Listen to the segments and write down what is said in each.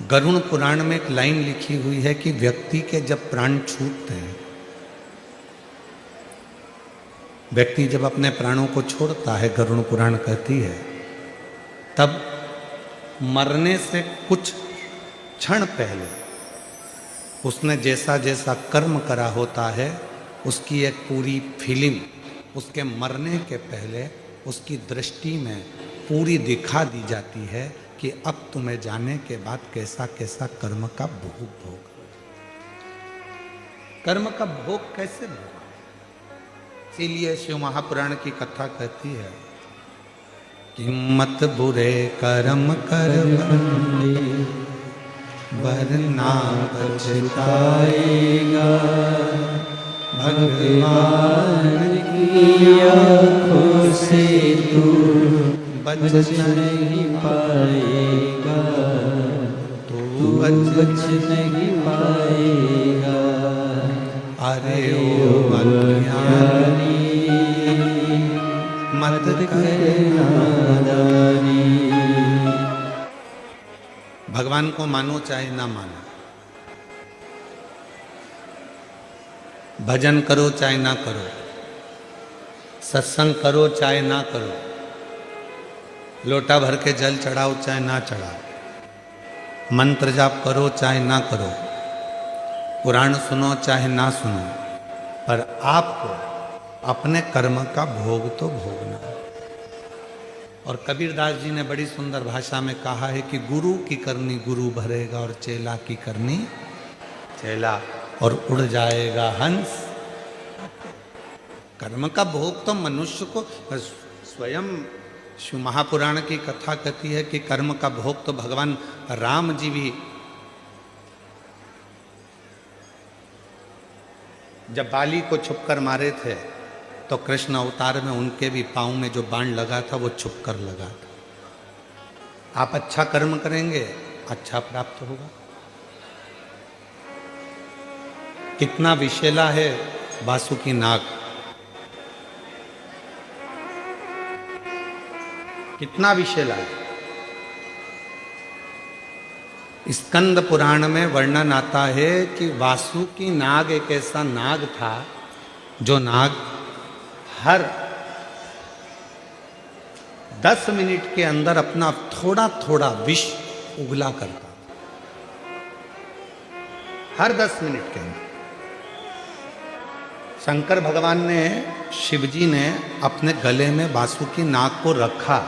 गरुड़ पुराण में एक लाइन लिखी हुई है कि व्यक्ति के जब प्राण छूटते हैं, व्यक्ति जब अपने प्राणों को छोड़ता है, गरुड़ पुराण कहती है, तब मरने से कुछ क्षण पहले उसने जैसा जैसा कर्म करा होता है उसकी एक पूरी फिल्म उसके मरने के पहले उसकी दृष्टि में पूरी दिखा दी जाती है कि अब तुम्हें जाने के बाद कैसा कैसा कर्म का भोग कर्म का भोग कैसे भोग। इसीलिए शिव महापुराण की कथा कहती है कि मत बुरे कर्म कर बंदे वरना पछताएगा, भगवान की आँखों से तू बच नहीं पाएगा, तू बच नहीं पाएगा। अरे ओ अज्ञानी मत कर नादानी। भगवान को मानो चाहे ना मानो, भजन करो चाहे ना करो, सत्संग करो चाहे ना करो, लोटा भर के जल चढ़ाओ चाहे ना चढ़ाओ, मंत्र जाप करो चाहे ना करो, पुराण सुनो चाहे ना सुनो, पर आपको अपने कर्म का भोग तो भोगना है। और कबीरदास जी ने बड़ी सुंदर भाषा में कहा है कि गुरु की करनी गुरु भरेगा और चेला की करनी चेला, और उड़ जाएगा हंस। कर्म का भोग तो मनुष्य को स्वयं शिव महापुराण की कथा कहती है कि कर्म का भोग तो भगवान राम जी भी, जब बाली को छुपकर मारे थे तो कृष्ण अवतार में उनके भी पांव में जो बाण लगा था वो छुपकर लगा था। आप अच्छा कर्म करेंगे अच्छा प्राप्त होगा। कितना विषैला है वासुकी नाग, कितना विषैला है। स्कंद पुराण में वर्णन आता है कि वासुकी नाग एक ऐसा नाग था जो नाग हर 10 मिनट के अंदर अपना थोड़ा थोड़ा विष उगला करता, हर 10 मिनट के अंदर। शंकर भगवान ने, शिवजी ने अपने गले में वासुकी नाग को रखा,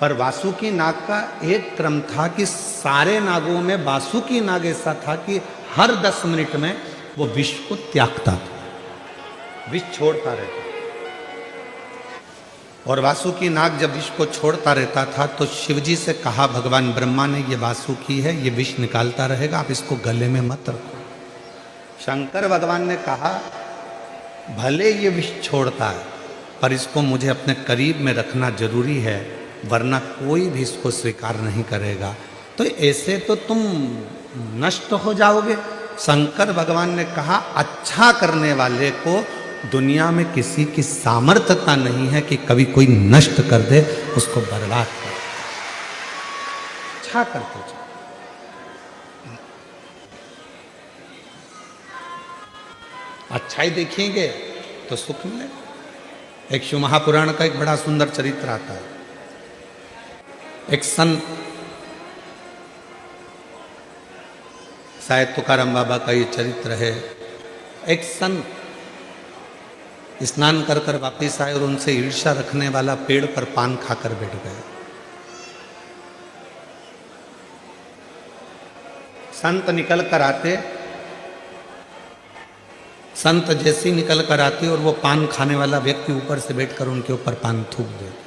पर वासुकी नाग का एक क्रम था कि सारे नागों में वासुकी नाग ऐसा था कि हर 10 मिनट में वो विष को त्यागता था, विष छोड़ता रहता। और वासुकी नाग जब विष को छोड़ता रहता था तो शिवजी से कहा भगवान ब्रह्मा ने, ये वासुकी है, ये विष निकालता रहेगा, आप इसको गले में मत रखो। शंकर भगवान ने कहा भले ये विष छोड़ता है पर इसको मुझे अपने करीब में रखना जरूरी है, वरना कोई भी इसको स्वीकार नहीं करेगा, तो ऐसे तो तुम नष्ट हो जाओगे। शंकर भगवान ने कहा अच्छा करने वाले को दुनिया में किसी की सामर्थ्यता नहीं है कि कभी कोई नष्ट कर दे, उसको बर्बाद कर। अच्छा करते जाओ। अच्छाई देखेंगे तो सुख मिलेगा। एक शिव महापुराण का एक बड़ा सुंदर चरित्र आता है। एक संत, शायद तुकाराम बाबा का ये चरित्र है। एक संत स्नान कर कर वापिस आए और उनसे ईर्ष्या रखने वाला पेड़ पर पान खाकर बैठ गया। संत निकल कर आते, संत जैसे ही निकल कर आते और वो पान खाने वाला व्यक्ति ऊपर से बैठकर उनके ऊपर पान थूक देते।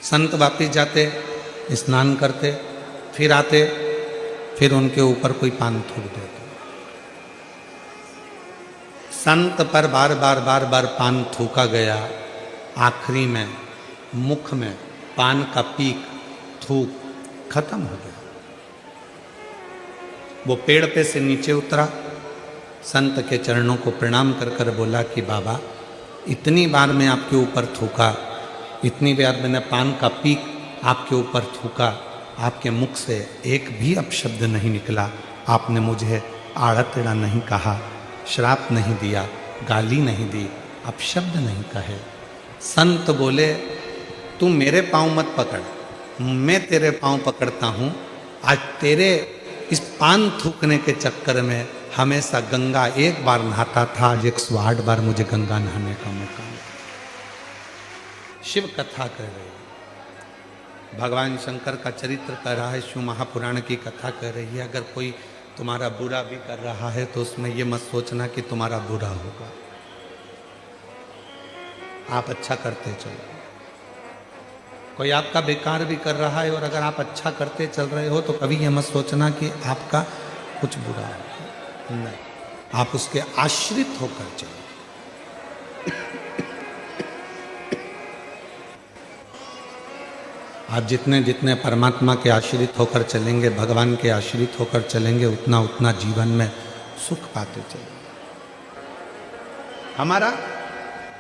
संत वापिस जाते, स्नान करते, फिर आते, फिर उनके ऊपर कोई पान थूक देते। संत पर बार बार पान थूका गया। आखिरी में मुख में पान का पीक, थूक खत्म हो गया। वो पेड़ पे से नीचे उतरा, संत के चरणों को प्रणाम कर कर बोला कि बाबा, इतनी बार मैं आपके ऊपर थूका, इतनी बार मैंने पान का पीक आपके ऊपर थूका, आपके मुख से एक भी अपशब्द नहीं निकला। आपने मुझे आड़ा टेढ़ा नहीं कहा, श्राप नहीं दिया, गाली नहीं दी, अपशब्द नहीं कहे। संत बोले तू मेरे पाँव मत पकड़, मैं तेरे पाँव पकड़ता हूँ। आज तेरे इस पान थूकने के चक्कर में हमेशा गंगा एक बार नहाता था, आज 108 बार मुझे गंगा नहाने का मौका मिला। शिव कथा कर रही है, भगवान शंकर का चरित्र कर रहा है, शिव महापुराण की कथा कर रही है। अगर कोई तुम्हारा बुरा भी कर रहा है तो उसमें ये मत सोचना कि तुम्हारा बुरा होगा, आप अच्छा करते चलो। कोई आपका बेकार भी कर रहा है और अगर आप अच्छा करते चल रहे हो तो कभी ये मत सोचना कि आपका कुछ बुरा है, नहीं, आप उसके आश्रित होकर चलो। आप जितने जितने परमात्मा के आश्रित होकर चलेंगे, भगवान के आश्रित होकर चलेंगे, उतना उतना जीवन में सुख पाते चलेंगे। हमारा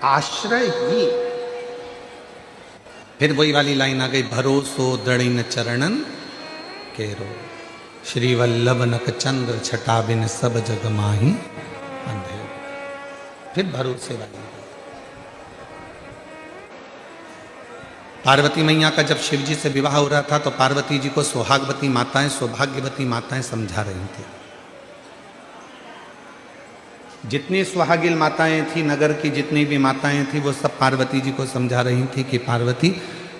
आश्रय ही, फिर वही वाली लाइन आ गई, भरोसो दृढ़ चरणन केरो, श्री वल्लभ नक चंद्र छटा बिन सब जग माही अंधेरो। फिर भरोसे वाली। पार्वती मैया का जब शिव जी से विवाह हो रहा था तो पार्वती जी को सुहागवती माताएं, सौभाग्यवती माताएं समझा रही थी। जितनी सुहागिल माताएं थी, नगर की जितनी भी माताएं थी, वो सब पार्वती जी को समझा रही थी कि पार्वती,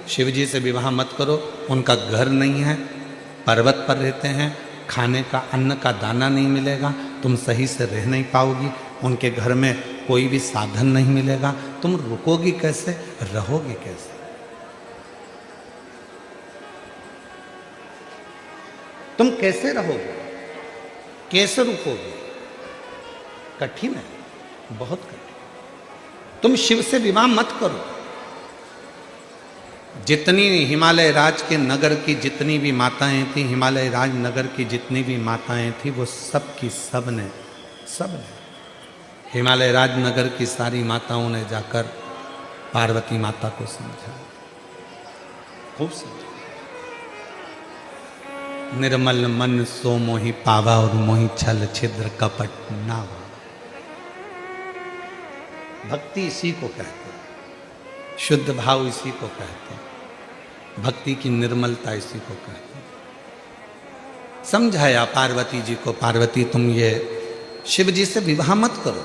शिव जी से विवाह मत करो, उनका घर नहीं है, पर्वत पर रहते हैं, खाने का अन्न का दाना नहीं मिलेगा, तुम सही से रह नहीं पाओगी, उनके घर में कोई भी साधन नहीं मिलेगा, तुम रुकोगी कैसे, रहोगी कैसे। तुम कैसे रहोगे, कैसे रुकोगे, कठिन है, बहुत कठिन। तुम शिव से विवाह मत करो। जितनी हिमालय राज के नगर की जितनी भी माताएं थी, हिमालय राज नगर की जितनी भी माताएं थी, वो सब की सब ने हिमालय राज नगर की सारी माताओं ने जाकर पार्वती माता को समझा, खूब समझा। निर्मल मन सो मोहि पावा और मोहि छल छिद्र कपट ना हो। भक्ति इसी को कहते हैं, शुद्ध भाव इसी को कहते हैं, भक्ति की निर्मलता इसी को कहते हैं। समझाया पार्वती जी को, पार्वती तुम ये शिव जी से विवाह मत करो,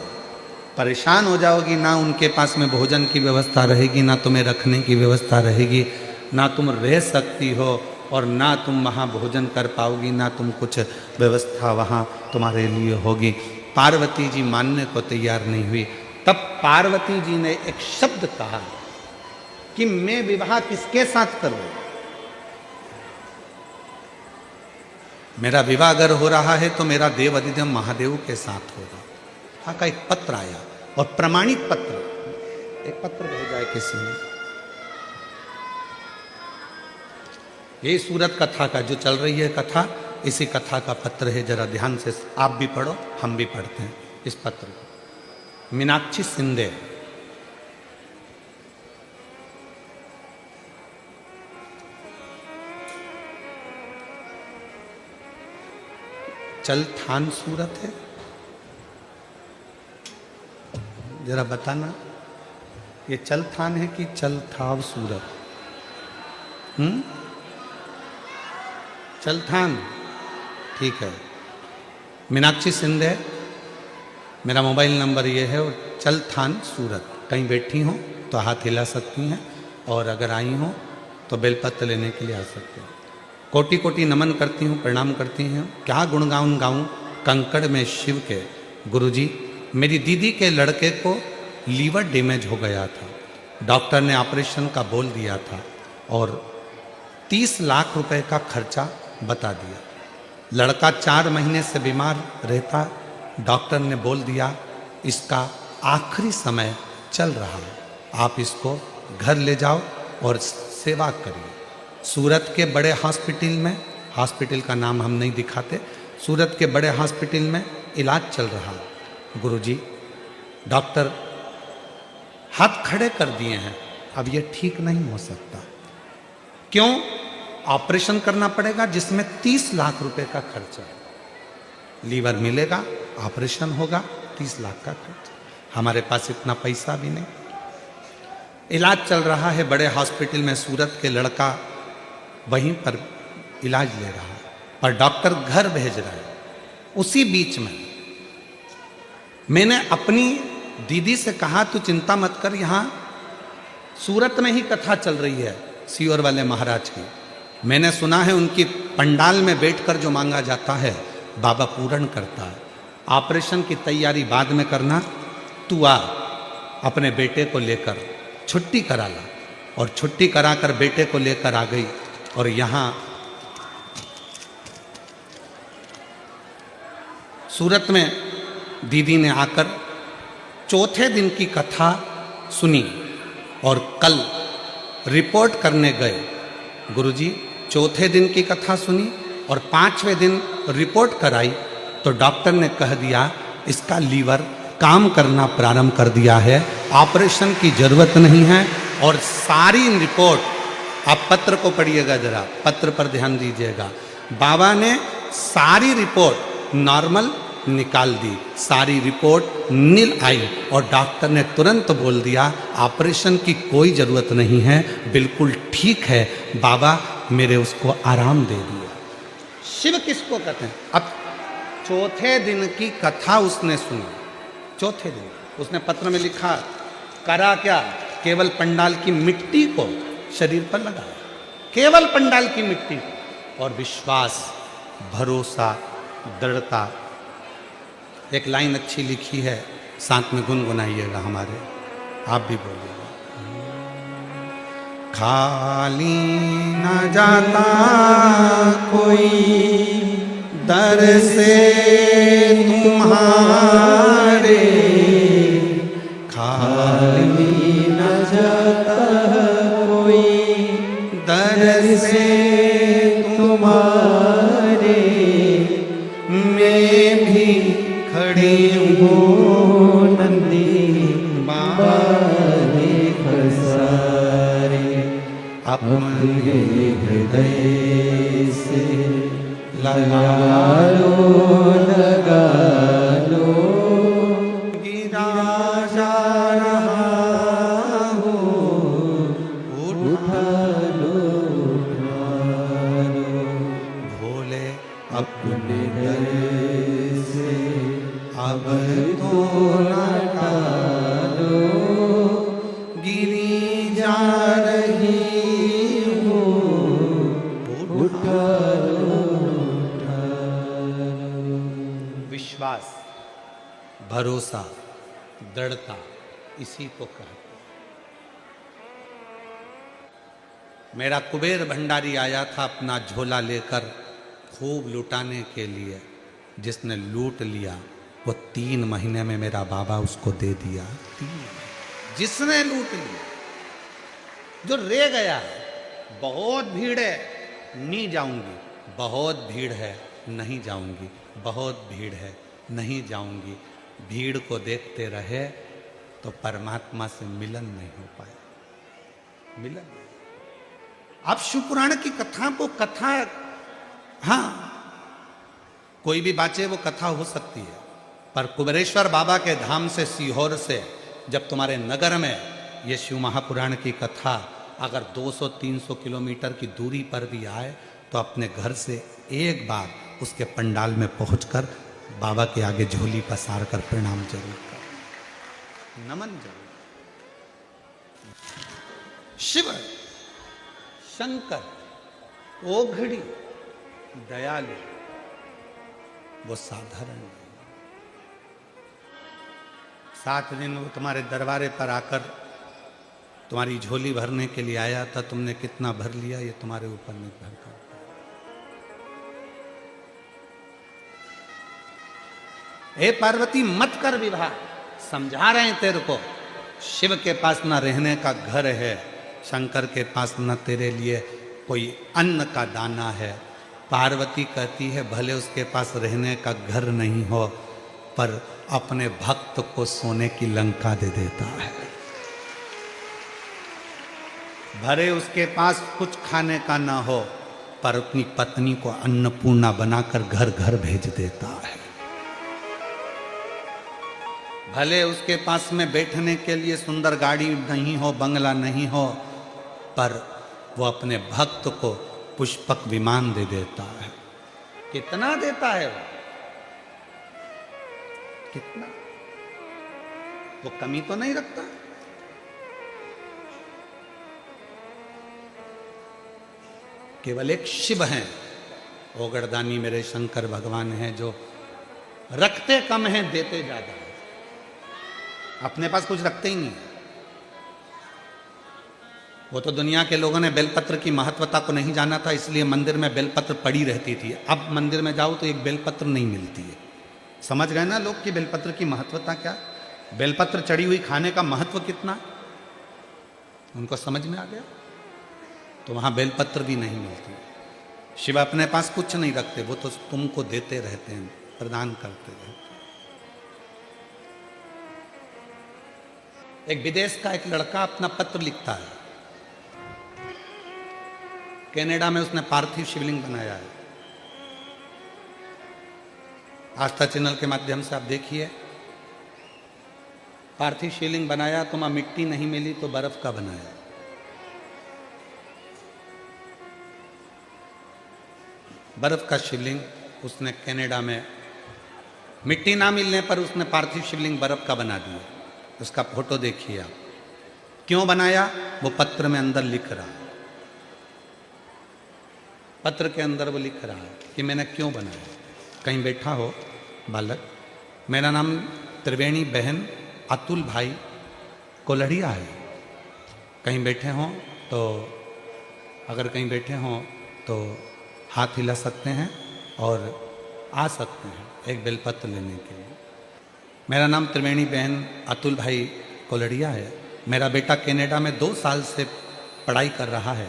परेशान हो जाओगी, ना उनके पास में भोजन की व्यवस्था रहेगी, ना तुम्हें रखने की व्यवस्था रहेगी, ना तुम रह सकती हो और ना तुम वहाँ भोजन कर पाओगी, ना तुम कुछ व्यवस्था वहाँ तुम्हारे लिए होगी। पार्वती जी मानने को तैयार नहीं हुई। तब पार्वती जी ने एक शब्द कहा कि मैं विवाह किसके साथ करूं, मेरा विवाह अगर हो रहा है तो मेरा देव अधिदेव महादेव के साथ होगा। वहां का एक पत्र आया और प्रमाणित पत्र, एक पत्र भेजा है किसी ने। ये सूरत कथा का जो चल रही है कथा, इसी कथा का पत्र है, जरा ध्यान से आप भी पढ़ो, हम भी पढ़ते हैं इस पत्र को। मीनाक्षी सिंधे, चलथान सूरत है, जरा बताना ये चलथान है कि चलथाव सूरत? चलथान, ठीक है। मीनाक्षी सिंधे, मेरा मोबाइल नंबर ये है, और चलथान सूरत। कहीं बैठी हो तो हाथ हिला सकती हैं, और अगर आई हो तो बेलपत्र लेने के लिए आ सकते हैं। कोटि कोटि नमन करती हूँ, प्रणाम करती हैं। क्या गुणगान गाऊं कंकड़ में शिव के। गुरुजी, मेरी दीदी के लड़के को लीवर डैमेज हो गया था, डॉक्टर ने ऑपरेशन का बोल दिया था और 30 लाख रुपए का खर्चा बता दिया। लड़का 4 महीने से बीमार रहता, डॉक्टर ने बोल दिया इसका आखिरी समय चल रहा है, आप इसको घर ले जाओ और सेवा करिए। सूरत के बड़े हॉस्पिटल में, हॉस्पिटल का नाम हम नहीं दिखाते, सूरत के बड़े हॉस्पिटल में इलाज चल रहा है। गुरुजी, डॉक्टर हाथ खड़े कर दिए हैं, अब ये ठीक नहीं हो सकता। क्यों? ऑपरेशन करना पड़ेगा जिसमें 30 लाख रुपए का खर्च है। लीवर मिलेगा, ऑपरेशन होगा, 30 लाख का खर्च। हमारे पास इतना पैसा भी नहीं। इलाज चल रहा है बड़े हॉस्पिटल में, सूरत के लड़का वहीं पर इलाज ले रहा है, पर डॉक्टर घर भेज रहा है। उसी बीच में मैंने अपनी दीदी से कहा तू चिंता मत कर, यहाँ सूरत में ही कथा चल रही है सीहोर वाले महाराज की। मैंने सुना है उनकी पंडाल में बैठकर जो मांगा जाता है बाबा पूर्ण करता है। ऑपरेशन की तैयारी बाद में करना, तू आ अपने बेटे को लेकर छुट्टी करा ला। और छुट्टी कराकर बेटे को लेकर आ गई। और यहाँ सूरत में दीदी ने आकर चौथे दिन की कथा सुनी और कल रिपोर्ट करने गए। गुरुजी चौथे दिन की कथा सुनी और 5वें दिन रिपोर्ट कराई तो डॉक्टर ने कह दिया इसका लीवर काम करना प्रारंभ कर दिया है, ऑपरेशन की जरूरत नहीं है। और सारी रिपोर्ट, आप पत्र को पढ़िएगा जरा, पत्र पर ध्यान दीजिएगा। बाबा ने सारी रिपोर्ट नॉर्मल निकाल दी, सारी रिपोर्ट नील आई और डॉक्टर ने तुरंत बोल दिया ऑपरेशन की कोई जरूरत नहीं है, बिल्कुल ठीक है बाबा, मेरे उसको आराम दे दिया। शिव किसको कहते हैं? अब चौथे दिन की कथा उसने सुनी। चौथे दिन उसने पत्र में लिखा, करा क्या? केवल पंडाल की मिट्टी को शरीर पर लगाया, केवल पंडाल की मिट्टी को। और विश्वास, भरोसा, दृढ़ता। एक लाइन अच्छी लिखी है, साथ में गुनगुनाइएगा हमारे, आप भी बोलिएगा। खाली न जाता कोई दर से तुम्हारे, खाली न जाता कोई दर से तुम्हारे, मैं भी खड़ी हूँ नंदी बाबा ने खसारे, अपने हृदय से लगा लो, गिरा जा रहा हो, उठा लो, भोले अपने दर से अब तो न टालो, गिरी जा रही हो, उठा लो। विश्वास, भरोसा, दृढ़ता, इसी को कहते। मेरा कुबेर भंडारी आया था अपना झोला लेकर खूब लुटाने के लिए, जिसने लूट लिया वो 3 महीने में मेरा बाबा उसको दे दिया। 3 जिसने लूट लिया, जो रह गया, बहुत भीड़ है नहीं जाऊंगी, बहुत भीड़ है नहीं जाऊंगी, बहुत भीड़ है नहीं जाऊंगी, भीड़ को देखते रहे तो परमात्मा से मिलन नहीं हो पाया। मिलन, आप शिवपुराण की कथा को कथा, हाँ कोई भी बाचे वो कथा हो सकती है, पर कुबेरेश्वर बाबा के धाम से, सीहोर से जब तुम्हारे नगर में ये शिव महापुराण की कथा अगर 200-300 किलोमीटर की दूरी पर भी आए तो अपने घर से एक बार उसके पंडाल में पहुंचकर बाबा के आगे झोली पसार कर प्रणाम जरूर कर, नमन जरूर। शिव, शंकर, ओघड़ी, दयालु, वो साधारण नहीं। 7 दिन वो तुम्हारे दरबारे पर आकर तुम्हारी झोली भरने के लिए आया था, तुमने कितना भर लिया ये तुम्हारे ऊपर निर्भर करता है। हे पार्वती मत कर विवाह, समझा रहे हैं तेरे को, शिव के पास न रहने का घर है, शंकर के पास न तेरे लिए कोई अन्न का दाना है। पार्वती कहती है भले उसके पास रहने का घर नहीं हो, पर अपने भक्त को सोने की लंका दे देता है। भले उसके पास कुछ खाने का ना हो, पर अपनी पत्नी को अन्नपूर्णा बनाकर घर घर भेज देता है। भले उसके पास में बैठने के लिए सुंदर गाड़ी नहीं हो, बंगला नहीं हो, पर वो अपने भक्त को पुष्पक विमान दे देता है। कितना देता है वो? कितना? वो कमी तो नहीं रखता। केवल एक शिव हैं, ओगड़दानी मेरे शंकर भगवान हैं, जो रखते कम हैं देते ज्यादा है। अपने पास कुछ रखते ही नहीं। वो तो दुनिया के लोगों ने बेलपत्र की महत्वता को नहीं जाना था, इसलिए मंदिर में बेलपत्र पड़ी रहती थी। अब मंदिर में जाओ तो एक बेलपत्र नहीं मिलती है। समझ गए ना लोग कि बेलपत्र की महत्वता क्या? बेलपत्र चढ़ी हुई खाने का महत्व कितना, उनको समझ में आ गया। तो वहां बेलपत्र भी नहीं मिलती। शिव अपने पास कुछ नहीं रखते, वो तो तुमको देते रहते हैं, प्रदान करते रहते हैं। एक विदेश का एक लड़का अपना पत्र लिखता है। कनाडा में उसने पार्थिव शिवलिंग बनाया है। आस्था चैनल के माध्यम से आप देखिए। पार्थिव शिवलिंग बनाया, तुम्हें मिट्टी नहीं मिली तो बर्फ का बनाया। बर्फ का शिवलिंग उसने कनाडा में, मिट्टी ना मिलने पर उसने पार्थिव शिवलिंग बर्फ का बना दिया। उसका फोटो देखिए आप। क्यों बनाया? वो पत्र में अंदर लिख रहा है। पत्र के अंदर वो लिख रहा है कि मैंने क्यों बनाया। कहीं बैठा हो बालक, मेरा नाम त्रिवेणी बहन अतुल भाई कोलढ़िया है। कहीं बैठे हों तो, अगर कहीं बैठे हों तो हाथ हिला सकते हैं और आ सकते हैं एक बेलपत्र लेने के लिए। मेरा नाम त्रिवेणी बहन अतुल भाई कोलढ़िया है। मेरा बेटा कनाडा में 2 साल से पढ़ाई कर रहा है।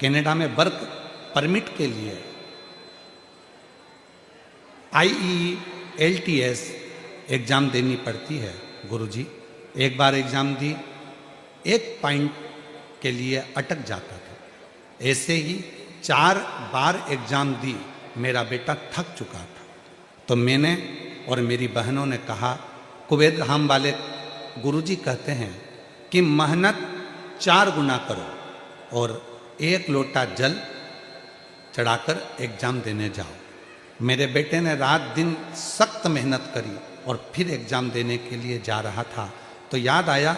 कनाडा में वर्क परमिट के लिए IELTS एग्ज़ाम देनी पड़ती है। गुरुजी, एक बार एग्ज़ाम दी, 1 पॉइंट के लिए अटक जाता था। ऐसे ही 4 बार एग्ज़ाम दी, मेरा बेटा थक चुका था। तो मैंने और मेरी बहनों ने कहा, कुबेर धाम वाले गुरुजी कहते हैं कि मेहनत 4 गुना करो और 1 लोटा जल चढ़ाकर एग्ज़ाम देने जाओ। मेरे बेटे ने रात दिन सख्त मेहनत करी और फिर एग्ज़ाम देने के लिए जा रहा था तो याद आया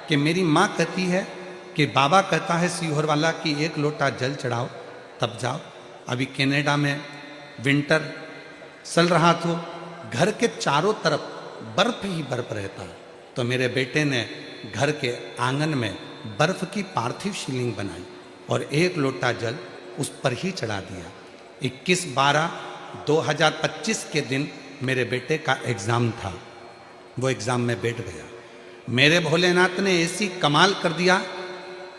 कि मेरी माँ कहती है कि बाबा कहता है सीहोर वाला कि 1 लोटा जल चढ़ाओ तब जाओ। अभी कनाडा में विंटर चल रहा तो घर के चारों तरफ बर्फ ही बर्फ रहता है। तो मेरे बेटे ने घर के आंगन में बर्फ की पार्थिव शिवलिंग बनाई और 1 लोटा जल उस पर ही चढ़ा दिया। 21/12/2025 के दिन मेरे बेटे का एग्ज़ाम था। वो एग्ज़ाम में बैठ गया। मेरे भोलेनाथ ने ऐसी कमाल कर दिया,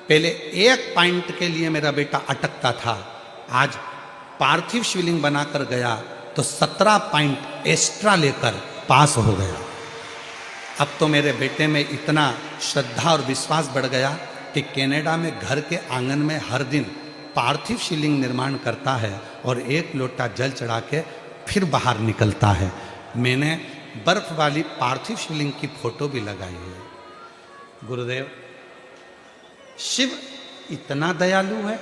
पहले 1 पॉइंट के लिए मेरा बेटा अटकता था, आज पार्थिव शिवलिंग बनाकर गया तो 17 पॉइंट एक्स्ट्रा लेकर पास हो गया। अब तो मेरे बेटे में इतना श्रद्धा और विश्वास बढ़ गया कि कनाडा में घर के आंगन में हर दिन पार्थिव शिवलिंग निर्माण करता है और 1 लोटा जल चढ़ा के फिर बाहर निकलता है। मैंने बर्फ वाली पार्थिव शिवलिंग की फोटो भी लगाई है। गुरुदेव, शिव इतना दयालु है,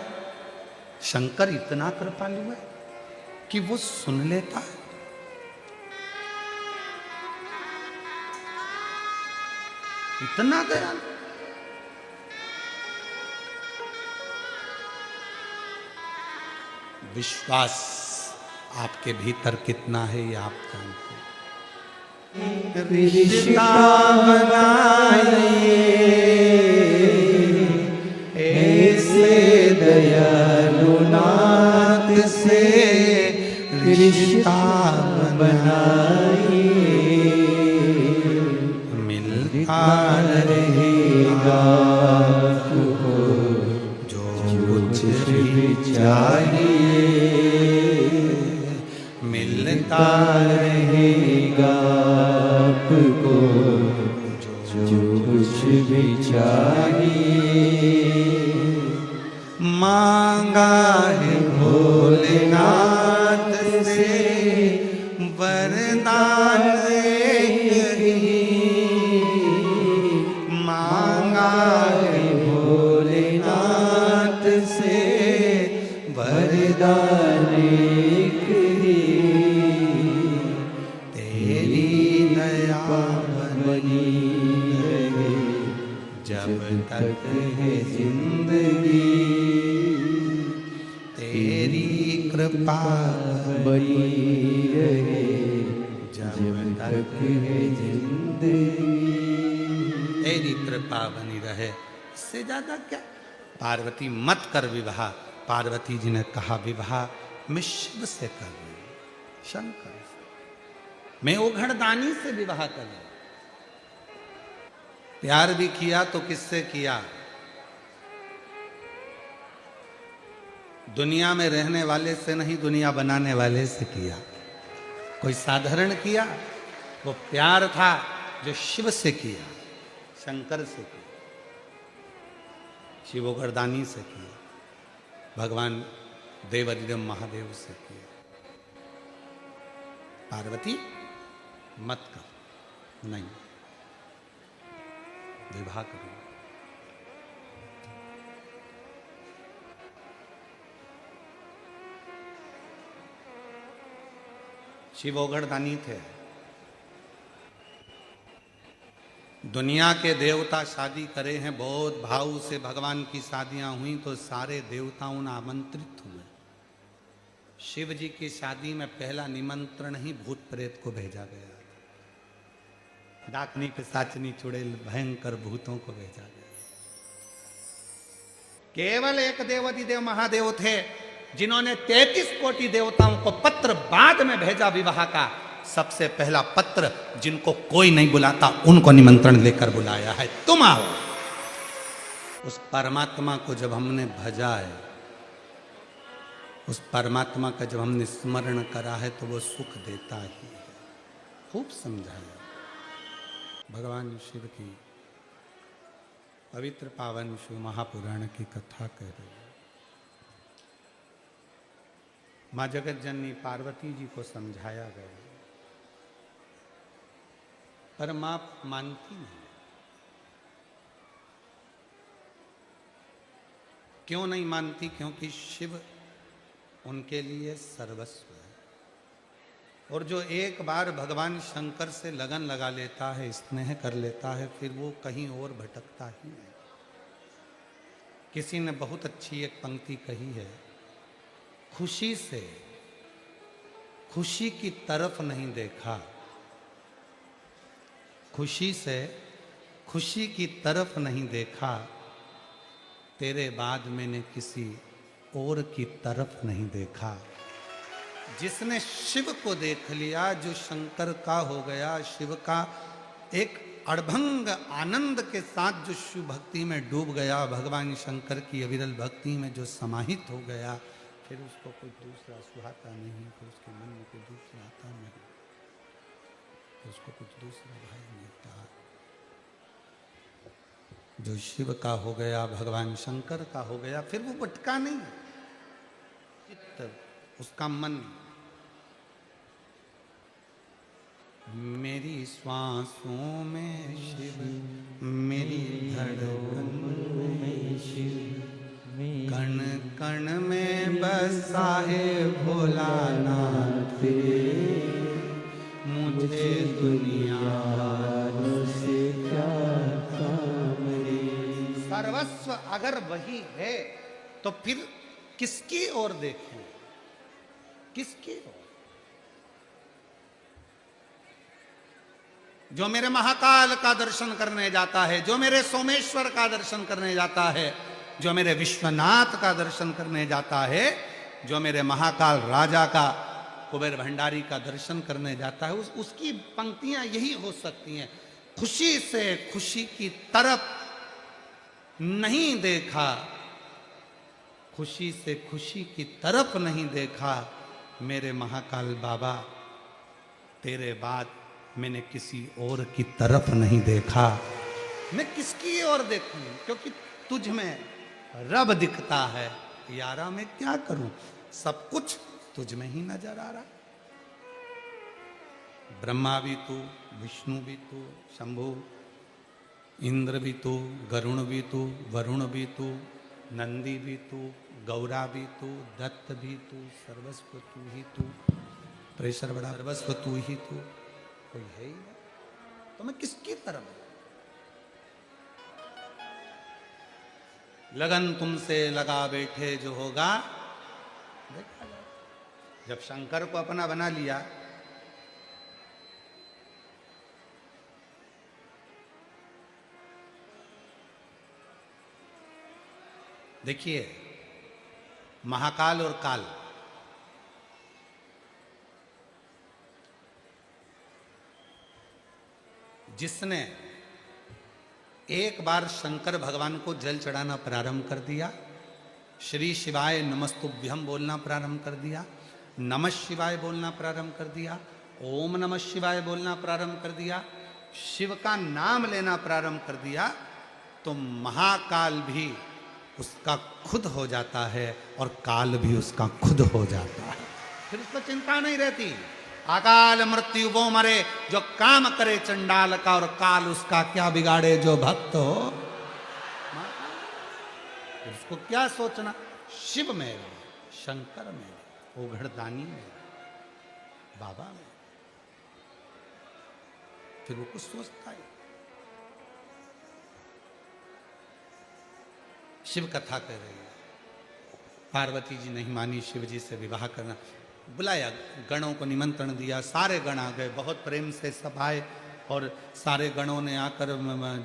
शंकर इतना कृपालु है कि वो सुन लेता है। इतना दयालु। विश्वास आपके भीतर कितना है ये आप जानते हैं। रिश्ता बनाइए ऐसे दयालु नाथ से, रिश्ता बनाइए मिलता रहेगा जो कुछ भी चाहिए, मिलता रहेगा आपको जो कुछ भी चाहिए। मांग मांगा है भोलेनाथ से वरदान एक ही, मांगा है भोलेनाथ से वरदान एक ही, तेरी दया बनी रहे जब तक है जिंदगी, तेरी कृपा बनी रहे जब तक है जिंदगी, तेरी कृपा बनी रहे, इससे ज्यादा क्या। पार्वती मत कर विवाह, पार्वती जी ने कहा विवाह मैं शिव से कर रही हूं, शंकर से, मैं ओघड़दानी से विवाह कर रही। प्यार भी किया तो किससे किया, दुनिया में रहने वाले से नहीं, दुनिया बनाने वाले से किया। कोई साधारण किया, वो प्यार था जो शिव से किया, शंकर से किया, शिव ओघड़दानी से किया, भगवान देवाधिदेव महादेव से किया। पार्वती मत कर, नहीं विवाह करो। शिव ओघड़दानी थे, दुनिया के देवता शादी करे हैं, बहुत भाव से भगवान की शादियां हुई तो सारे देवताओं ने आमंत्रित हुए। शिव जी की शादी में पहला निमंत्रण ही भूत प्रेत को भेजा गया, डाकनी पिशाचनी चुड़ैल भयंकर भूतों को भेजा गया। केवल एक देवाधिदेव महादेव थे जिन्होंने 33 कोटि देवताओं को पत्र बाद में भेजा विवाह का। सबसे पहला पत्र जिनको कोई नहीं बुलाता उनको निमंत्रण लेकर बुलाया है, तुम आओ। उस परमात्मा को जब हमने भजा है, उस परमात्मा का जब हमने स्मरण करा है तो वो सुख देता ही है। खूब समझाया भगवान शिव की पवित्र पावन शिव महापुराण की कथा कह रहे हैं। माँ जगत जननी पार्वती जी को समझाया गया, पर मां मानती नहीं। क्यों नहीं मानती? क्योंकि शिव उनके लिए सर्वस्व है, और जो एक बार भगवान शंकर से लगन लगा लेता है, स्नेह कर लेता है, फिर वो कहीं और भटकता ही नहीं। किसी ने बहुत अच्छी एक पंक्ति कही है, खुशी से खुशी की तरफ नहीं देखा, खुशी से खुशी की तरफ नहीं देखा, तेरे बाद मैंने किसी और की तरफ नहीं देखा। जिसने शिव को देख लिया, जो शंकर का हो गया, शिव का एक अड़भंग आनंद के साथ जो शिव भक्ति में डूब गया, भगवान शंकर की अविरल भक्ति में जो समाहित हो गया, फिर उसको कोई दूसरा सुहाता नहीं, फिर उसके मन में कोई दूसरा आता नहीं, फिर उसको कुछ दूसरा भाई मिलता। जो शिव का हो गया, भगवान शंकर का हो गया, फिर वो भटका नहीं, चित्त उसका मन। मेरी श्वासों में शिव, मेरी धड़कन में शिव, कण कण में बसा है भोलानाथ, मुझे दुनिया से क्या काम रे। सर्वस्व अगर वही है तो फिर किसकी ओर देखें, किसकी ओर? जो मेरे महाकाल का दर्शन करने जाता है, जो मेरे सोमेश्वर का दर्शन करने जाता है, जो मेरे विश्वनाथ का दर्शन करने जाता है, जो मेरे महाकाल राजा का, कुबेर भंडारी का दर्शन करने जाता है, उसकी पंक्तियां यही हो सकती हैं। खुशी से खुशी की तरफ नहीं देखा, खुशी से खुशी की तरफ नहीं देखा, मेरे महाकाल बाबा, तेरे बाद मैंने किसी और की तरफ नहीं देखा। मैं किसकी ओर देखूं? क्योंकि तुझ में रब दिखता है, यारा मैं क्या करूं, सब कुछ तुझ में ही नजर आ रहा। ब्रह्मा भी तू, विष्णु भी तू, शंभु, इंद्र भी तू, गरुण भी तू, वरुण भी तू, नंदी भी तू, गौरा भी तू, दत्त भी तू, सर्वस्व तू ही तू। प्रेशर बड़ा, सर्वस्व तू ही तू, कोई है ही नहीं। तो मैं किसकी तरफ? लगन तुमसे लगा बैठे जो होगा देखा जाए। जब शंकर को अपना बना लिया, देखिए महाकाल और काल, जिसने एक बार शंकर भगवान को जल चढ़ाना प्रारंभ कर दिया, श्री शिवाय नमस्तुभ्यम बोलना प्रारंभ कर दिया, नमः शिवाय बोलना प्रारंभ कर दिया, ओम नमः शिवाय बोलना प्रारंभ कर दिया, शिव का नाम लेना प्रारंभ कर दिया, तो महाकाल भी उसका खुद हो जाता है और काल भी उसका खुद हो जाता है। फिर उसको चिंता नहीं रहती। अकाल मृत्यु वो मरे जो काम करे चंडाल का, और काल उसका क्या बिगाड़े जो भक्त हो। उसको क्या सोचना, शिव में, शंकर में, ओघड़दानी में, बाबा में, फिर वो कुछ सोचता है। शिव कथा कह रही है, पार्वती जी नहीं मानी शिव जी से विवाह करना। बुलाया, गणों को निमंत्रण दिया, सारे गण आ गए, बहुत प्रेम से सब आए, और सारे गणों ने आकर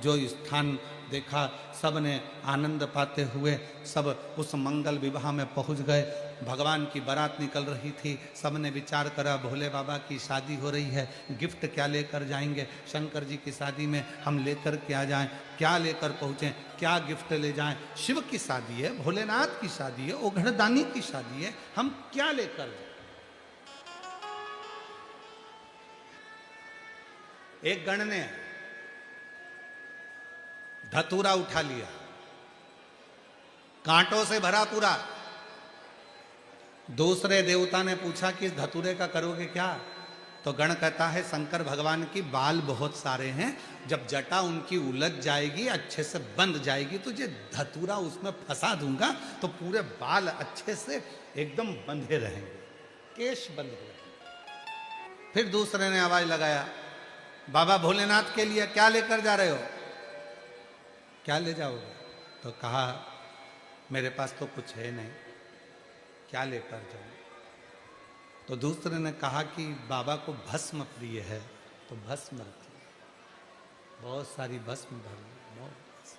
जो स्थान देखा, सब ने आनंद पाते हुए सब उस मंगल विवाह में पहुंच गए। भगवान की बारात निकल रही थी, सब ने विचार करा भोले बाबा की शादी हो रही है, गिफ्ट क्या लेकर जाएंगे, शंकर जी की शादी में हम लेकर क्या जाएं, क्या लेकर पहुँचें, क्या गिफ्ट ले जाएं। शिव की शादी है, भोलेनाथ की शादी है, ओघड़दानी की शादी है, हम क्या लेकर जाएं। एक गण ने धतूरा उठा लिया, कांटों से भरा पूरा। दूसरे देवता ने पूछा कि इस धतूरे का करोगे क्या? तो गण कहता है शंकर भगवान की बाल बहुत सारे हैं, जब जटा उनकी उलझ जाएगी, अच्छे से बंध जाएगी, तो ये धतूरा उसमें फंसा दूंगा तो पूरे बाल अच्छे से एकदम बंधे रहेंगे, केश बंधे रहेंगे। फिर दूसरे ने आवाज लगाया, बाबा भोलेनाथ के लिए क्या लेकर जा रहे हो, क्या ले जाओगे? तो कहा मेरे पास तो कुछ है नहीं, क्या लेकर जाऊं? तो दूसरे ने कहा कि बाबा को भस्म प्रिय है, तो भस्म रखिए, बहुत सारी भस्म भर ली, बहुत भस्म।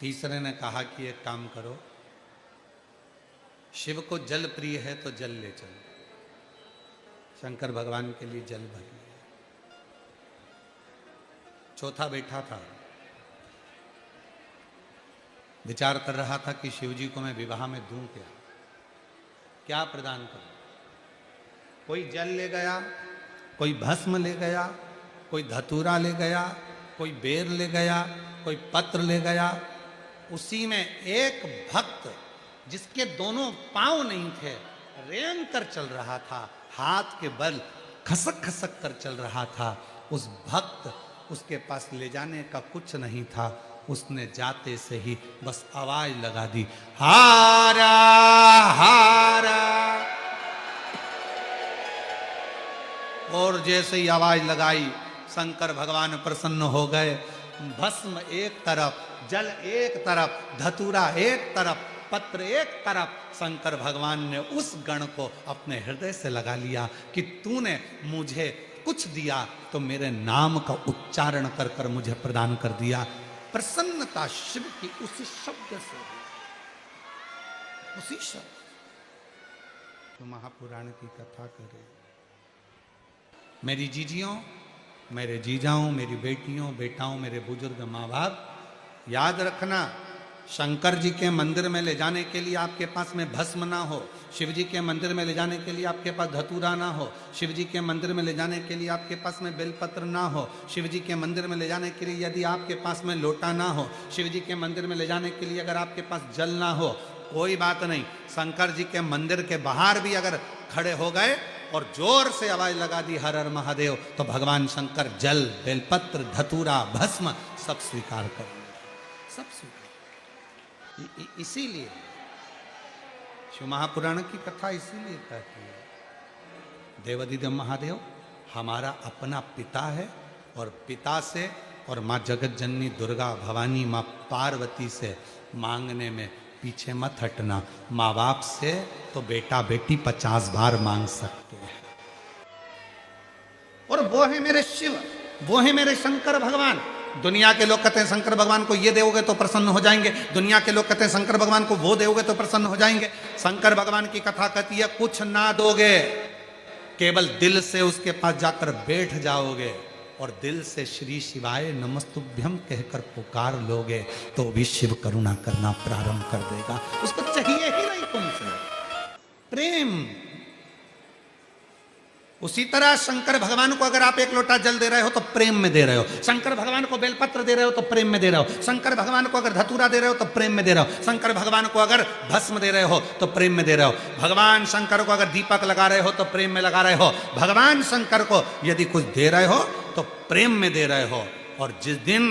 तीसरे ने कहा कि एक काम करो, शिव को जल प्रिय है तो जल ले चलो, शंकर भगवान के लिए जल भर लिया। चौथा बैठा था, विचार कर रहा था कि शिव जी को मैं विवाह में दूं क्या, क्या प्रदान करूं। कोई जल ले गया, कोई भस्म ले गया, कोई धतूरा ले गया, कोई बेर ले गया, कोई पत्र ले गया। उसी में एक भक्त जिसके दोनों पांव नहीं थे, रेंग कर चल रहा था, हाथ के बल खसक खसक कर चल रहा था। उस भक्त, उसके पास ले जाने का कुछ नहीं था, उसने जाते से ही बस आवाज लगा दी, हारा हारा। और जैसे ही आवाज लगाई, शंकर भगवान प्रसन्न हो गए। भस्म एक तरफ, जल एक तरफ, धतूरा एक तरफ, पत्र एक तरफ। शंकर भगवान ने उस गण को अपने हृदय से लगा लिया कि तूने मुझे कुछ दिया तो मेरे नाम का उच्चारण कर कर मुझे प्रदान कर दिया। प्रसन्नता शिव की उसी शब्द से, उसी शब्द। तो महापुराण की कथा करे, मेरी जीजियों, मेरे जीजाओं, मेरी बेटियों, बेटाओं, मेरे बुजुर्ग माँ बाप, याद रखना, शंकर जी के मंदिर में ले जाने के लिए आपके पास में भस्म ना हो, शिव जी के मंदिर में ले जाने के लिए आपके पास धतूरा ना हो, शिव जी के मंदिर में ले जाने के लिए आपके पास में बेलपत्र ना हो, शिव जी के मंदिर में ले जाने के लिए यदि आपके पास में लोटा ना हो, शिव जी के मंदिर में ले जाने के लिए अगर आपके पास जल ना हो, कोई बात नहीं, शंकर जी के मंदिर के बाहर भी अगर खड़े हो गए और जोर से आवाज लगा दी हर हर महादेव, तो भगवान शंकर जल, बेलपत्र, धतूरा, भस्म सब स्वीकार कर लें, सब स्वीकार। इसीलिए शिव महापुराण की कथा इसीलिए कहती है, देवाधिदेव महादेव हमारा अपना पिता है, और पिता से और माँ जगत जननी दुर्गा भवानी माँ पार्वती से मांगने में पीछे मत हटना। माँ बाप से तो बेटा बेटी 50 बार मांग सकते हैं, और वो है मेरे शिव, वो है मेरे शंकर भगवान। दुनिया के लोग कहते हैं शंकर भगवान को ये दोगे तो प्रसन्न हो जाएंगे, दुनिया के लोग कहते हैं शंकर भगवान को वो दोगे तो प्रसन्न हो जाएंगे। शंकर भगवान की कथा कहती है कुछ ना दोगे, केवल दिल से उसके पास जाकर बैठ जाओगे और दिल से श्री शिवाय नमस्तुभ्यम कहकर पुकार लोगे तो भी शिव करुणा करना प्रारंभ कर देगा। उसको चाहिए ही नहीं तुमसे प्रेम। उसी तरह शंकर भगवान को अगर आप एक लोटा जल दे रहे हो तो प्रेम में दे रहे हो, शंकर भगवान को बेलपत्र दे रहे हो तो प्रेम में दे रहे हो, शंकर भगवान को अगर धतूरा दे रहे हो तो प्रेम में दे रहे हो, शंकर भगवान को अगर भस्म दे रहे हो तो प्रेम में दे रहे हो, भगवान शंकर को अगर दीपक लगा रहे हो तो प्रेम में लगा रहे हो, भगवान शंकर को यदि कुछ दे रहे हो तो प्रेम में दे रहे हो। और जिस दिन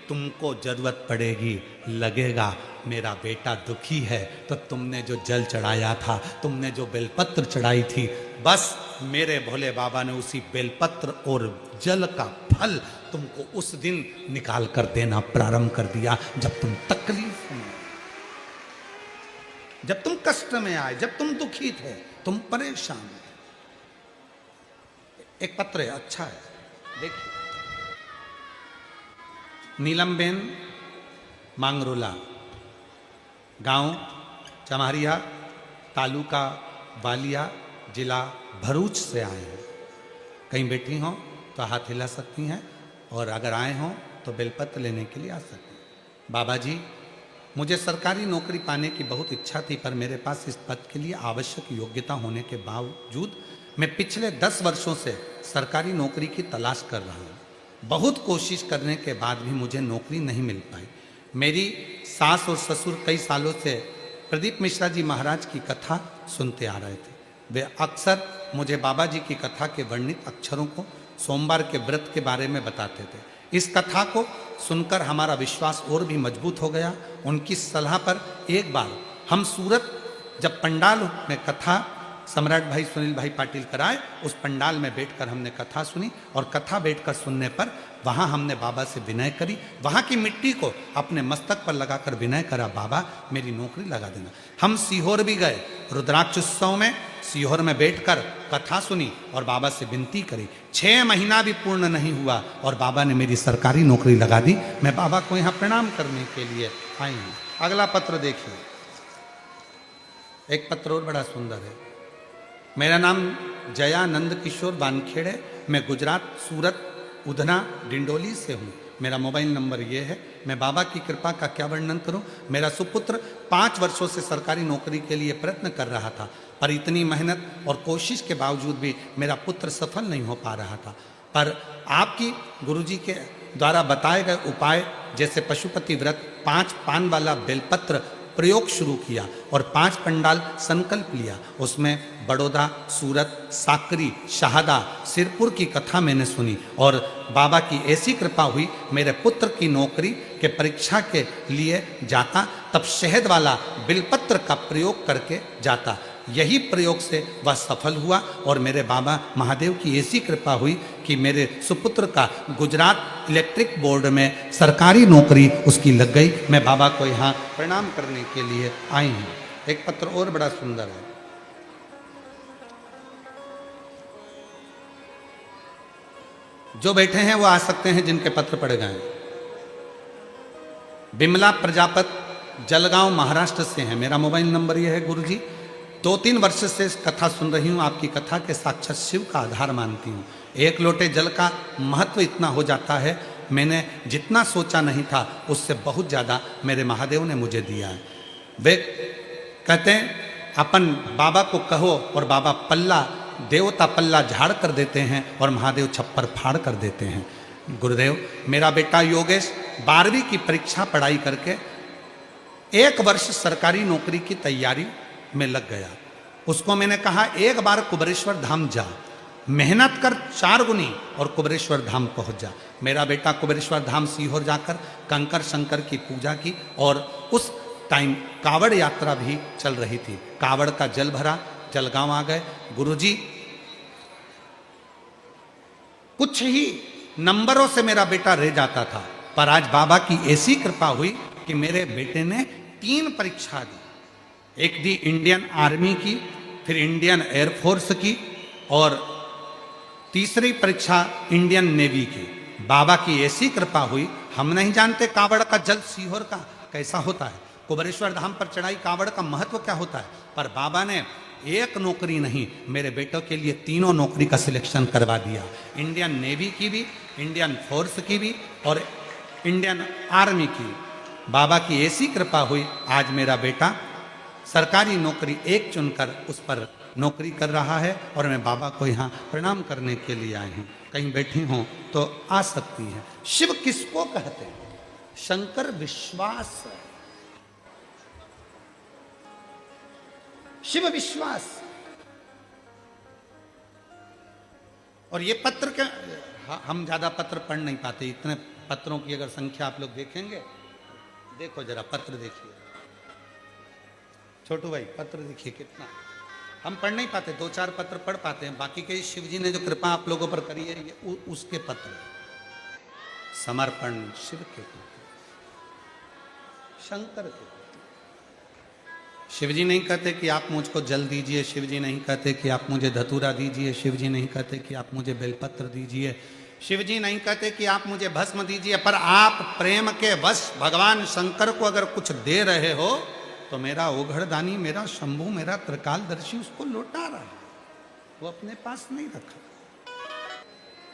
तुमको जरूरत पड़ेगी, लगेगा मेरा बेटा दुखी है, तो तुमने जो जल चढ़ाया था, तुमने जो बेलपत्र चढ़ाई थी, बस मेरे भोले बाबा ने उसी बेलपत्र और जल का फल तुमको उस दिन निकाल कर देना प्रारंभ कर दिया, जब तुम तकलीफ में, जब तुम कष्ट में आए, जब तुम दुखी थे, तुम परेशान थे। एक पत्र है, अच्छा है, देखिए। नीलमबेन मांगरोला, गांव चमारिया, तालुका वालिया, जिला भरूच से आए हैं। कहीं बैठी हो तो हाथ हिला सकती हैं, और अगर आए हों तो बेलपत्र लेने के लिए आ सकते हैं। बाबा जी, मुझे सरकारी नौकरी पाने की बहुत इच्छा थी, पर मेरे पास इस पद के लिए आवश्यक योग्यता होने के बावजूद मैं पिछले 10 वर्षों से सरकारी नौकरी की तलाश कर रहा हूँ। बहुत कोशिश करने के बाद भी मुझे नौकरी नहीं मिल पाई। मेरी सास और ससुर कई सालों से प्रदीप मिश्रा जी महाराज की कथा सुनते आ रहे थे। वे अक्सर मुझे बाबा जी की कथा के वर्णित अक्षरों को, सोमवार के व्रत के बारे में बताते थे। इस कथा को सुनकर हमारा विश्वास और भी मजबूत हो गया। उनकी सलाह पर एक बार हम सूरत जब पंडाल में कथा सम्राट भाई सुनील भाई पाटिल कराए, उस पंडाल में बैठकर हमने कथा सुनी, और कथा बैठकर सुनने पर वहाँ हमने बाबा से विनय करी, वहाँ की मिट्टी को अपने मस्तक पर लगाकर विनय करा, बाबा मेरी नौकरी लगा देना। हम सीहोर भी गए, रुद्राक्ष उत्सव में सीहोर में बैठकर कथा सुनी और बाबा से विनती करी। 6 महीना भी पूर्ण नहीं हुआ और बाबा ने मेरी सरकारी नौकरी लगा दी। मैं बाबा को यहाँ प्रणाम करने के लिए आई हूँ। अगला पत्र देखिए, एक पत्र और बड़ा सुंदर है। मेरा नाम जयानंद किशोर वानखेड़े, मैं गुजरात सूरत उधना डिंडोली से हूँ। मेरा मोबाइल नंबर ये है। मैं बाबा की कृपा का क्या वर्णन करूँ। मेरा सुपुत्र 5 वर्षों से सरकारी नौकरी के लिए प्रयत्न कर रहा था, पर इतनी मेहनत और कोशिश के बावजूद भी मेरा पुत्र सफल नहीं हो पा रहा था। पर आपकी गुरुजी के द्वारा बताए गए उपाय जैसे पशुपति व्रत, 5 पान वाला बेलपत्र प्रयोग शुरू किया और 5 पंडाल संकल्प लिया। उसमें बड़ौदा, सूरत, साकरी, शाहदा, सिरपुर की कथा मैंने सुनी और बाबा की ऐसी कृपा हुई, मेरे पुत्र की नौकरी के परीक्षा के लिए जाता तब शहद वाला बिलपत्र का प्रयोग करके जाता। यही प्रयोग से वह सफल हुआ और मेरे बाबा महादेव की ऐसी कृपा हुई कि मेरे सुपुत्र का गुजरात इलेक्ट्रिक बोर्ड में सरकारी नौकरी उसकी लग गई। मैं बाबा को यहाँ प्रणाम करने के लिए आई हूँ। एक पत्र और बड़ा सुंदर है। जो बैठे हैं वो आ सकते हैं जिनके पत्र पढ़े गए। बिमला प्रजापत जलगांव महाराष्ट्र से हैं। मेरा मोबाइल नंबर ये है। गुरुजी 2-3 वर्ष से इस कथा सुन रही हूँ। आपकी कथा के साक्षात शिव का आधार मानती हूँ। 1 लोटे जल का महत्व इतना हो जाता है, मैंने जितना सोचा नहीं था उससे बहुत ज़्यादा मेरे महादेव ने मुझे दिया है। वे कहते हैं अपन बाबा को कहो और बाबा पल्ला, देवता पल्ला झाड़ कर देते हैं और महादेव छप्पर फाड़ कर देते हैं। गुरुदेव, मेरा बेटा योगेश 12वीं की परीक्षा पढ़ाई करके 1 वर्ष सरकारी नौकरी की तैयारी में लग गया। उसको मैंने कहा एक बार कुबेरेश्वर धाम जा, मेहनत कर 4 गुनी और कुबेरेश्वर धाम पहुंच जा। मेरा बेटा कुबेरेश्वर धाम सीहोर जाकर कंकर शंकर की पूजा की और उस टाइम कावड़ यात्रा भी चल रही थी। कावड़ का जल भरा, जलगांव आ गए। गुरुजी कुछ ही नंबरों से मेरा बेटा रह जाता था, पर आज बाबा की ऐसी कृपा हुई कि मेरे बेटे ने 3 परीक्षा दी। एक दी इंडियन आर्मी की, फिर इंडियन एयरफोर्स की और तीसरी परीक्षा इंडियन नेवी की। बाबा की ऐसी कृपा हुई, हम नहीं जानते कावड़ का जल सीहोर का कैसा होता है, कुबेरेश्वर धाम पर चढ़ाई कावड़ का महत्व क्या होता है, पर बाबा ने एक नौकरी नहीं, मेरे बेटों के लिए 3 नौकरी का सिलेक्शन करवा दिया। इंडियन नेवी की भी, इंडियन फोर्स की भी और इंडियन आर्मी की। बाबा की ऐसी कृपा हुई, आज मेरा बेटा सरकारी नौकरी एक चुनकर उस पर नौकरी कर रहा है और मैं बाबा को यहाँ प्रणाम करने के लिए आई हूँ। कहीं बैठी हूँ तो आ सकती है। शिव किसको कहते हैं? शंकर विश्वास, शिव विश्वास। और ये पत्र के हम ज्यादा पत्र पढ़ नहीं पाते, इतने पत्रों की अगर संख्या आप लोग देखेंगे, देखो जरा पत्र देखिए, छोटू भाई पत्र देखिए कितना, हम पढ़ नहीं पाते, 2-4 पत्र पढ़ पाते हैं, बाकी के शिव जी ने जो कृपा आप लोगों पर करी है ये उसके पत्र। समर्पण शिव के प्रति, शंकर के प्रति। शिव जी नहीं कहते कि आप मुझको जल दीजिए, शिव जी नहीं कहते कि आप मुझे धतूरा दीजिए, शिव जी नहीं कहते कि आप मुझे बेलपत्र दीजिए, शिव जी नहीं कहते कि आप मुझे भस्म दीजिए, पर आप प्रेम के वश भगवान शंकर को अगर कुछ दे रहे हो तो मेरा ओघड़दानी, मेरा शंभू, मेरा त्रिकालदर्शी उसको लौटा रहा है, वो अपने पास नहीं रखा।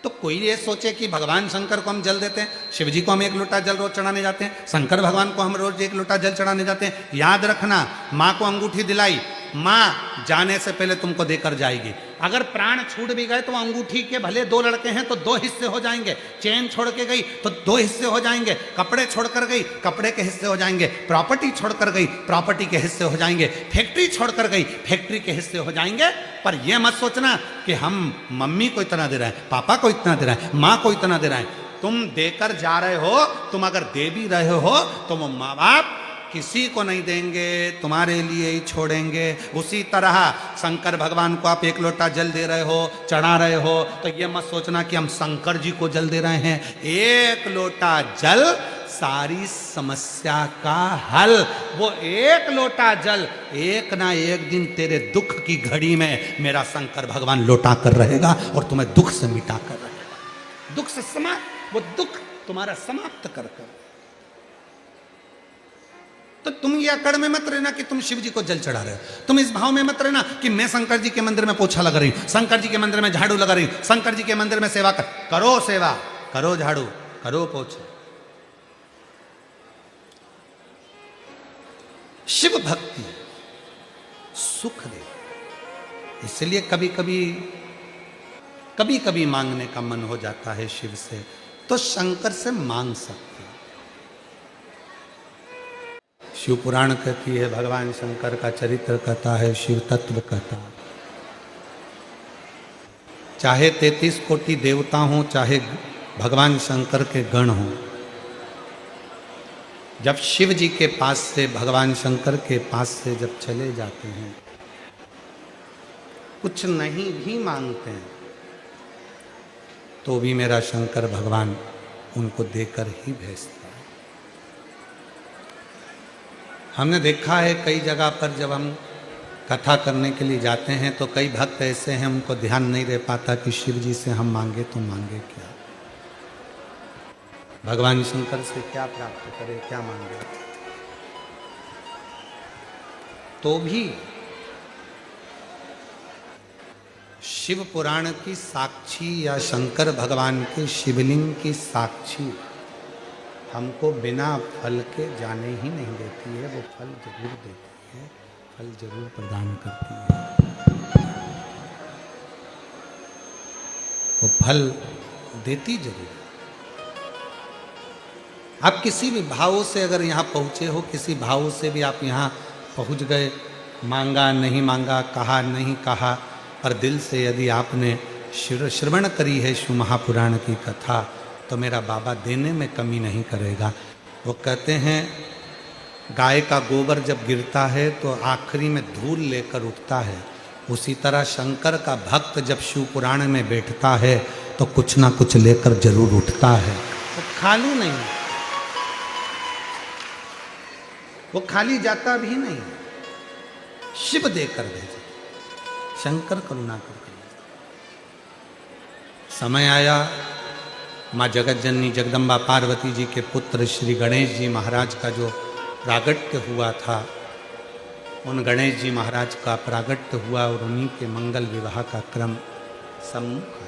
तो कोई ये सोचे कि भगवान शंकर को हम जल देते हैं, शिव जी को हम 1 लोटा जल रोज चढ़ाने जाते हैं, शंकर भगवान को हम रोज 1 लोटा जल चढ़ाने जाते हैं। याद रखना, माँ को अंगूठी दिलाई, माँ जाने से पहले तुमको देकर जाएगी। अगर प्राण छूट भी गए तो अंगूठी के भले 2 लड़के हैं तो 2 हिस्से हो जाएंगे, चेन छोड़ के गई तो 2 हिस्से हो जाएंगे, कपड़े छोड़कर गई कपड़े के हिस्से हो जाएंगे, प्रॉपर्टी छोड़कर गई प्रॉपर्टी के हिस्से हो जाएंगे, फैक्ट्री छोड़कर गई फैक्ट्री के हिस्से हो जाएंगे। पर यह मत सोचना कि हम मम्मी को इतना दे रहे हैं, पापा को इतना दे रहे हैं, माँ को इतना दे रहे हैं। तुम देकर जा रहे हो, तुम अगर दे भी रहे हो तो वो माँ बाप किसी को नहीं देंगे, तुम्हारे लिए ही छोड़ेंगे। उसी तरह शंकर भगवान को आप 1 लोटा जल दे रहे हो, चढ़ा रहे हो, तो ये मत सोचना कि हम शंकर जी को जल दे रहे हैं। 1 लोटा जल सारी समस्या का हल। वो 1 लोटा जल एक ना एक दिन तेरे दुख की घड़ी में मेरा शंकर भगवान लौटा कर रहेगा और तुम्हें दुख से मिटा कर रहेगा। दुख से वो दुख तुम्हारा समाप्त कर कर। तो तुम ये अकड़ में मत रहना कि तुम शिव जी को जल चढ़ा रहे हो, तुम इस भाव में मत रहना कि मैं शंकर जी के मंदिर में पोछा लगा रही हूं, शंकर जी के मंदिर में झाड़ू लगा रही हूं, शंकर जी के मंदिर में सेवा करो सेवा, करो झाड़ू, करो पोछा। शिव भक्ति सुख दे, इसलिए कभी कभी मांगने का मन हो जाता है शिव से, तो शंकर से मांग सकते। शिव पुराण कहती है, भगवान शंकर का चरित्र कहता है, शिव तत्व कहता है। चाहे 33 कोटि देवता हो, चाहे भगवान शंकर के गण हो, जब शिव जी के पास से, भगवान शंकर के पास से जब चले जाते हैं, कुछ नहीं भी मांगते हैं, तो भी मेरा शंकर भगवान उनको देकर ही भेजता है। हमने देखा है कई जगह पर जब हम कथा करने के लिए जाते हैं तो कई भक्त ऐसे हैं, उनको ध्यान नहीं रह पाता कि शिव जी से हम मांगे तो मांगे क्या, भगवान शंकर से क्या प्राप्त करें, क्या मांगे। तो भी शिव पुराण की साक्षी या शंकर भगवान के शिवलिंग की साक्षी हमको बिना फल के जाने ही नहीं देती है, वो फल जरूर देती है, फल जरूर प्रदान करती है, वो फल देती जरूर। आप किसी भी भाव से अगर यहाँ पहुँचे हो, किसी भाव से भी आप यहाँ पहुँच गए, मांगा नहीं मांगा, कहा नहीं कहा, पर दिल से यदि आपने श्रवण करी है शिव महापुराण की कथा, तो मेरा बाबा देने में कमी नहीं करेगा। वो कहते हैं गाय का गोबर जब गिरता है तो आखिरी में धूल लेकर उठता है, उसी तरह शंकर का भक्त जब शिव पुराण में बैठता है तो कुछ ना कुछ लेकर जरूर उठता है। वो खाली नहीं, वो खाली जाता भी नहीं, शिव देकर भेजे, शंकर करुणा कर। समय आया, माँ जगत जननी जगदम्बा पार्वती जी के पुत्र श्री गणेश जी महाराज का जो प्रागट्य हुआ था, उन गणेश जी महाराज का प्रागट्य हुआ और उन्हीं के मंगल विवाह का क्रम सम्मुख